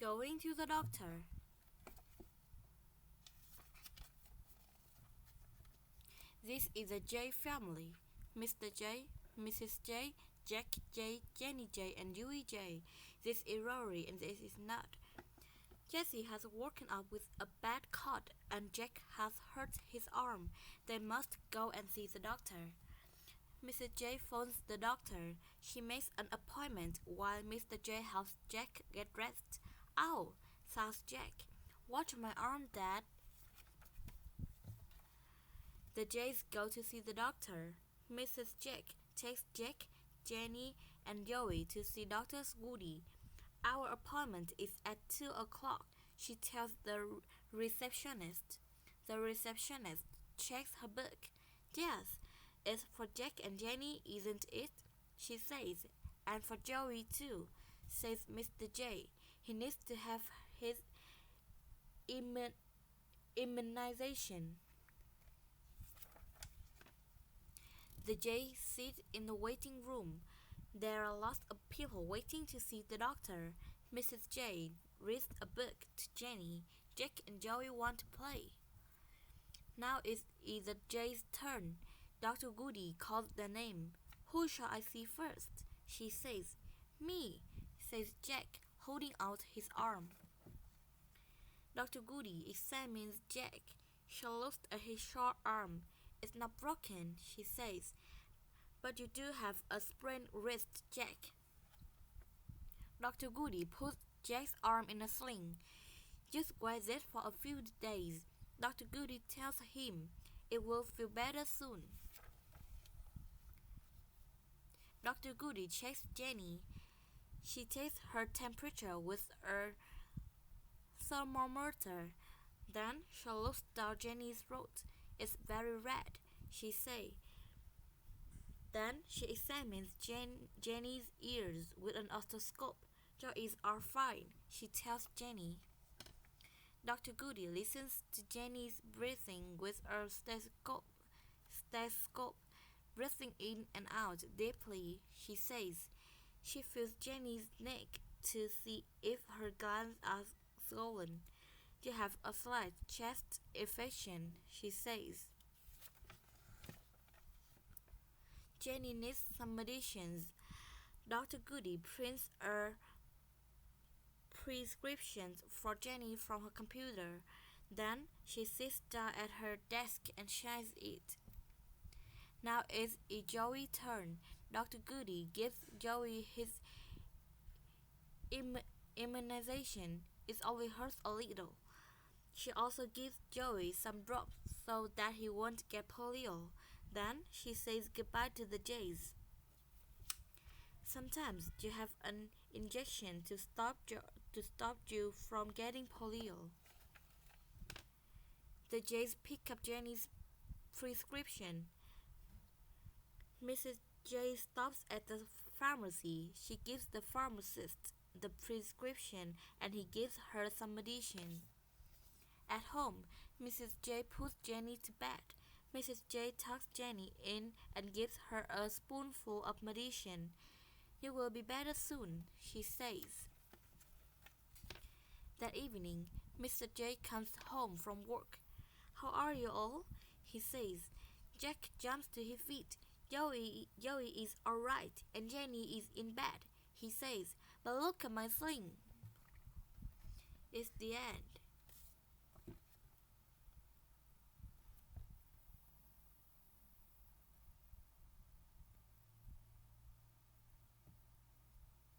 going to the doctor. This is the J family. Mr. J, Mrs. J, Jack J, Jenny J, and Dewey J. This is Rory and this is Nut. Jesse has woken up with a bad cut and Jack has hurt his arm. They must go and see the doctor. Mrs. J phones the doctor. She makes an appointment while Mr. J helps Jack get dressed. Ow, says Jack. Watch my arm, Dad. The J's go to see the doctor. Mrs. Jack takes Jack, Jenny, and Joey to see Dr. Woody. Our appointment is at 2 o'clock, she tells the receptionist. The receptionist checks her book. Yes, it's for Jack and Jenny, isn't it? She says. And for Joey too, says Mr. J. He needs to have his immunization. The J sit in the waiting room. There are lots of people waiting to see the doctor. Mrs. J reads a book to Jenny. Jack and Joey want to play. Now it's the J's turn. Dr. Goody calls their name. Who shall I see first? She says. Me, says Jack, holding out his arm. Dr. Goody examines Jack. She looks at his short arm. It's not broken, she says. But you do have a sprained wrist, Jack. Dr. Goody puts Jack's arm in a sling. Just wear that for a few days. Dr. Goody tells him it will feel better soon. Dr. Goody checks Jenny. She takes her temperature with a thermometer. Then she looks down Jenny's throat. It's very red, she says. Then she examines Jenny's ears with an otoscope. Your ears are fine, she tells Jenny. Dr. Goody listens to Jenny's breathing with a stethoscope. Breathing in and out deeply, she says. She feels Jenny's neck to see if her glands are swollen. You have a slight chest infection, she says. Jenny needs some medicines. Dr. Goody prints a prescription for Jenny from her computer. Then she sits down at her desk and signs it. Now it's Joey's turn. Dr. Goody gives Joey his immunization. It only hurts a little. She also gives Joey some drops so that he won't get polio. Then she says goodbye to the J's. Sometimes you have an injection to stop you from getting polio. The J's pick up Jenny's prescription. Mrs. J stops at the pharmacy. She gives the pharmacist the prescription and he gives her some medicine. At home, Mrs. J puts Jenny to bed. Mrs. J tucks Jenny in and gives her a spoonful of medicine. You will be better soon, she says. That evening, Mr. J comes home from work. How are you all? He says. Jack jumps to his feet. Joey is all right and Jenny is in bed, he says. But look at my sling. It's the end.